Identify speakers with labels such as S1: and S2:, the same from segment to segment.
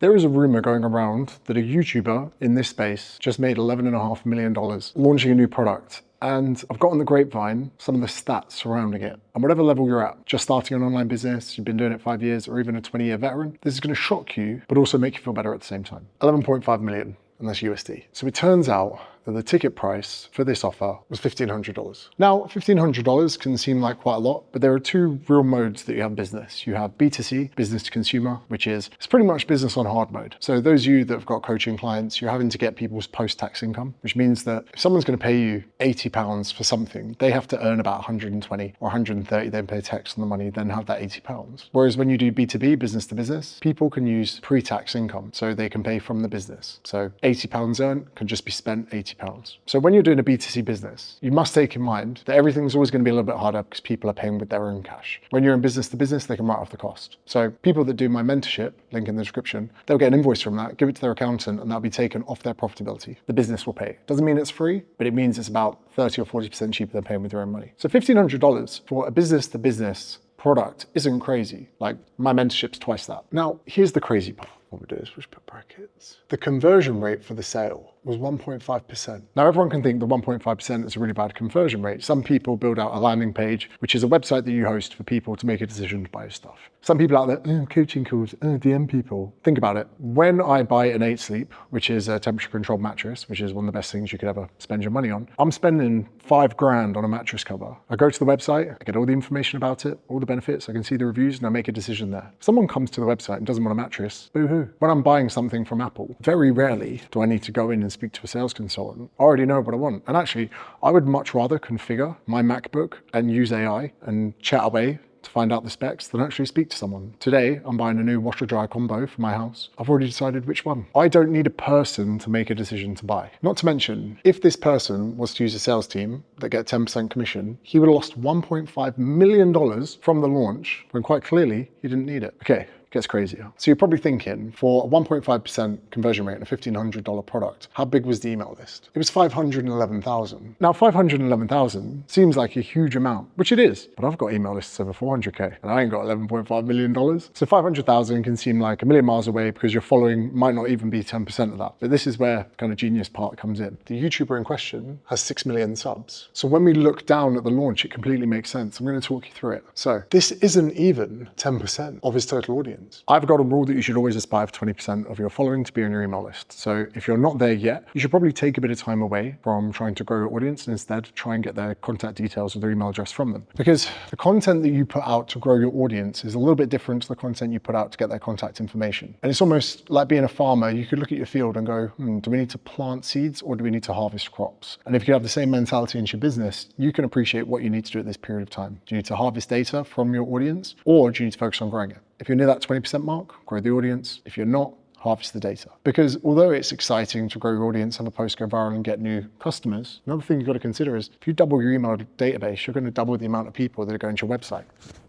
S1: There is a rumor going around that a YouTuber in this space just made $11.5 million launching a new product. And I've got on the grapevine some of the stats surrounding it. And whatever level you're at, just starting an online business, you've been doing it 5 years, or even a 20-year veteran, this is going to shock you, but also make you feel better at the same time. 11.5 million, and that's USD. So it turns out that the ticket price for this offer was $1,500. Now, $1,500 can seem like quite a lot, but there are two real modes that you have in business. You have B2C, business to consumer, which is, it's pretty much business on hard mode. So those of you that have got coaching clients, you're having to get people's post-tax income, which means that if someone's going to pay you £80 for something, they have to earn about 120 or 130, then pay tax on the money, then have that £80. Whereas when you do B2B, business to business, people can use pre-tax income, so they can pay from the business. So £80 earned can just be spent £80. So when you're doing a B2C business, you must take in mind that everything's always going to be a little bit harder because people are paying with their own cash. When you're in business to business, they can write off the cost. So people that do my mentorship, link in the description, they'll get an invoice from that, give it to their accountant, and that'll be taken off their profitability. The business will pay. Doesn't mean it's free, but it means it's about 30 or 40% cheaper than paying with your own money. So $1,500 for a business to business product isn't crazy. Like, my mentorship's twice that. Now, here's the crazy part. What we do is we put brackets. The conversion rate for the sale was 1.5%. Now, everyone can think that 1.5% is a really bad conversion rate. Some people build out a landing page, which is a website that you host for people to make a decision to buy your stuff. Some people out there, coaching calls, DM people. Think about it. When I buy an 8 Sleep, which is a temperature controlled mattress, which is one of the best things you could ever spend your money on, I'm spending $5,000 on a mattress cover. I go to the website, I get all the information about it, all the benefits, I can see the reviews, and I make a decision there. If someone comes to the website and doesn't want a mattress, boo-hoo. When I'm buying something from Apple, very rarely do I need to go in and speak to a sales consultant. I already know what I want. And actually, I would much rather configure my MacBook and use AI and chat away to find out the specs than actually speak to someone. Today, I'm buying a new washer dryer combo for my house. I've already decided which one. I don't need a person to make a decision to buy. Not to mention, if this person was to use a sales team that get 10% commission, he would have lost $1.5 million from the launch when quite clearly he didn't need it. Okay. Gets crazier. So you're probably thinking, for a 1.5% conversion rate and a $1,500 product, how big was the email list? It was 511,000. Now, 511,000 seems like a huge amount, which it is, but I've got email lists over 400K and I ain't got $11.5 million. So 500,000 can seem like a million miles away because your following might not even be 10% of that. But this is where kind of genius part comes in. The YouTuber in question has 6 million subs. So when we look down at the launch, it completely makes sense. I'm going to talk you through it. So this isn't even 10% of his total audience. I've got a rule that you should always aspire for 20% of your following to be on your email list. So if you're not there yet, you should probably take a bit of time away from trying to grow your audience and instead try and get their contact details or their email address from them. Because the content that you put out to grow your audience is a little bit different to the content you put out to get their contact information. And it's almost like being a farmer. You could look at your field and go, do we need to plant seeds or do we need to harvest crops? And if you have the same mentality into your business, you can appreciate what you need to do at this period of time. Do you need to harvest data from your audience or do you need to focus on growing it? If you're near that 20% mark, grow the audience. If you're not, harvest the data. Because although it's exciting to grow your audience, have a post go viral and get new customers, another thing you've got to consider is if you double your email database, you're going to double the amount of people that are going to your website.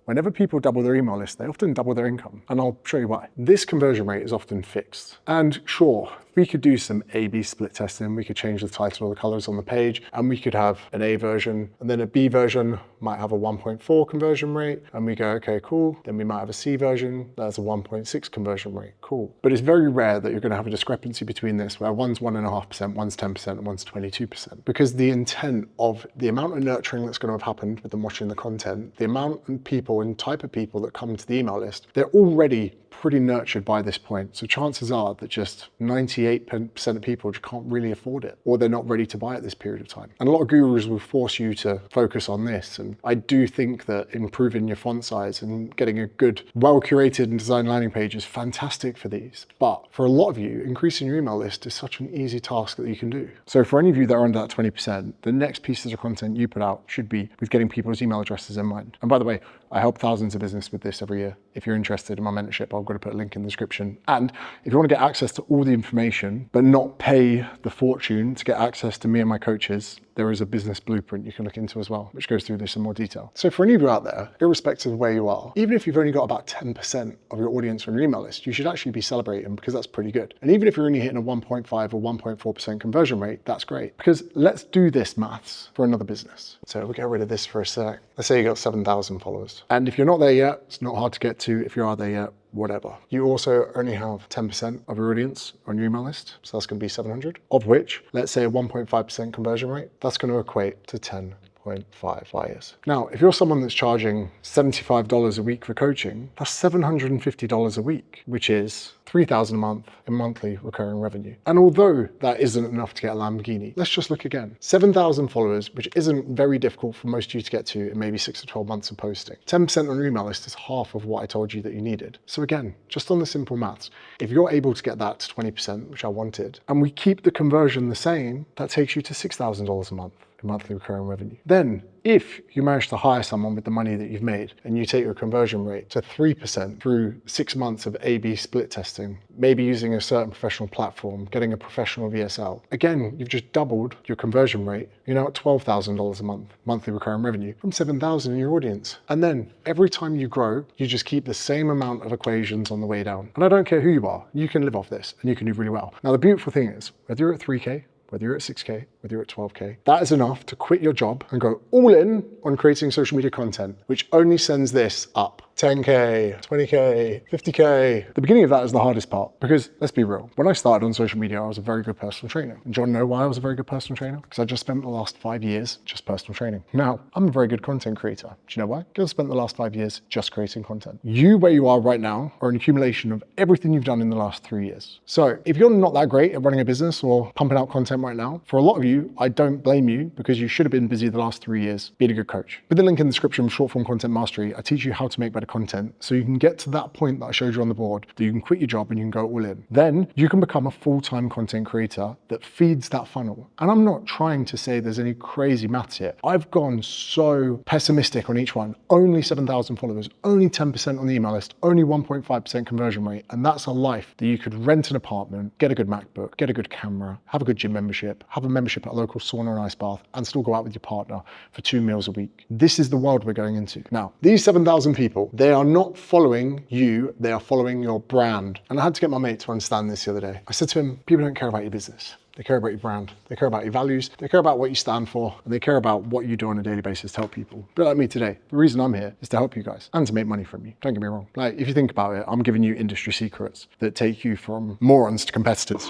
S1: Whenever people double their email list, they often double their income. And I'll show you why. This conversion rate is often fixed. And sure, we could do some A/B split testing. We could change the title or the colors on the page, and we could have an A version, and then a B version might have a 1.4 conversion rate. And we go, okay, cool. Then we might have a C version that's a 1.6 conversion rate. Cool. But it's very rare that you're going to have a discrepancy between this where one's 1.5%, one's 10%, and one's 22%. Because the intent of the amount of nurturing that's going to have happened with them watching the content, the amount of people and type of people that come to the email list, they're already pretty nurtured by this point. So chances are that just 98% of people just can't really afford it, or they're not ready to buy at this period of time. And a lot of gurus will force you to focus on this. And I do think that improving your font size and getting a good, well-curated and designed landing page is fantastic for these. But for a lot of you, increasing your email list is such an easy task that you can do. So for any of you that are under that 20%, the next pieces of content you put out should be with getting people's email addresses in mind. And by the way, I help thousands of business with this every year. If you're interested in my mentorship, I've got to put a link in the description. And if you want to get access to all the information, but not pay the fortune to get access to me and my coaches, there is a business blueprint you can look into as well, which goes through this in more detail. So for any of you out there, irrespective of where you are, even if you've only got about 10% of your audience on your email list, you should actually be celebrating because that's pretty good. And even if you're only hitting a 1.5 or 1.4% conversion rate, that's great. Because let's do this maths for another business. So we'll get rid of this for a sec. Let's say you got 7,000 followers. And if you're not there yet, it's not hard to get to. If you are there yet, whatever. You also only have 10% of your audience on your email list. So that's going to be 700, of which, let's say a 1.5% conversion rate, that's going to equate to 10.5 buyers. Now, if you're someone that's charging $75 a week for coaching, that's $750 a week, which is $3,000 a month in monthly recurring revenue. And although that isn't enough to get a Lamborghini, let's just look again. 7,000 followers, which isn't very difficult for most of you to get to in maybe 6 to 12 months of posting. 10% on your email list is half of what I told you that you needed. So again, just on the simple maths, if you're able to get that to 20%, which I wanted, and we keep the conversion the same, that takes you to $6,000 a month in monthly recurring revenue. Then, if you manage to hire someone with the money that you've made and you take your conversion rate to 3% through 6 months of A/B split testing, maybe using a certain professional platform, getting a professional VSL, again, you've just doubled your conversion rate. You're now at $12,000 a month, monthly recurring revenue from 7,000 in your audience. And then every time you grow, you just keep the same amount of equations on the way down. And I don't care who you are, you can live off this and you can do really well. Now, the beautiful thing is, whether you're at 3K, whether you're at 6K, whether you're at 12K, that is enough to quit your job and go all in on creating social media content, which only sends this up. 10K, 20K, 50K. The beginning of that is the hardest part because let's be real. When I started on social media, I was a very good personal trainer. And do you want to know why I was a very good personal trainer? Because I just spent the last 5 years just personal training. Now, I'm a very good content creator. Do you know why? Because I spent the last 5 years just creating content. You, where you are right now, are an accumulation of everything you've done in the last 3 years. So if you're not that great at running a business or pumping out content right now, for a lot of you, I don't blame you because you should have been busy the last 3 years being a good coach. With the link in the description of Short Form Content Mastery, I teach you how to make better content so you can get to that point that I showed you on the board, that you can quit your job and you can go all in. Then you can become a full-time content creator that feeds that funnel. And I'm not trying to say there's any crazy maths here. I've gone so pessimistic on each one. Only 7,000 followers, only 10% on the email list, only 1.5% conversion rate. And that's a life that you could rent an apartment, get a good MacBook, get a good camera, have a good gym membership, have a membership at a local sauna and ice bath, and still go out with your partner for 2 meals a week. This is the world we're going into. Now, these 7,000 people, they are not following you, they are following your brand. And I had to get my mate to understand this the other day. I said to him, people don't care about your business. They care about your brand. They care about your values. They care about what you stand for. And they care about what you do on a daily basis to help people. But like me today, the reason I'm here is to help you guys and to make money from you. Don't get me wrong. Like, if you think about it, I'm giving you industry secrets that take you from morons to competitors.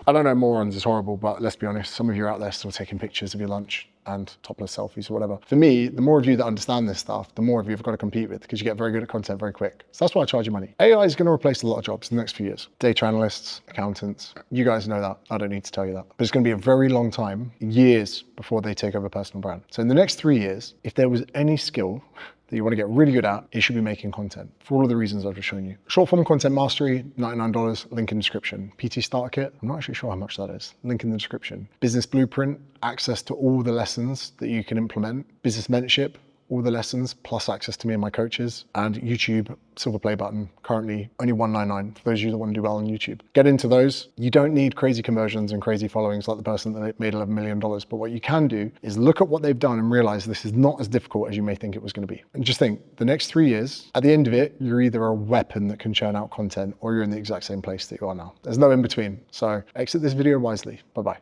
S1: I don't know, morons is horrible, but let's be honest, some of you are out there still taking pictures of your lunch and topless selfies or whatever. For me, the more of you that understand this stuff, the more of you have got to compete with because you get very good at content very quick. So that's why I charge you money. AI is going to replace a lot of jobs in the next few years. Data analysts, accountants, you guys know that. I don't need to tell you that. But it's going to be a very long time, years before they take over personal brand. So in the next 3 years, if there was any skill that you want to get really good at, it should be making content for all of the reasons I've just shown you. Short Form Content Mastery, $99, link in the description. PT Starter Kit, I'm not actually sure how much that is. Link in the description. Business Blueprint, access to all the lessons that you can implement. Business Mentorship, all the lessons, plus access to me and my coaches. And YouTube, silver play button, currently only $199 for those of you that want to do well on YouTube. Get into those. You don't need crazy conversions and crazy followings like the person that made $11 million. But what you can do is look at what they've done and realize this is not as difficult as you may think it was going to be. And just think, the next 3 years, at the end of it, you're either a weapon that can churn out content or you're in the exact same place that you are now. There's no in between. So exit this video wisely. Bye-bye.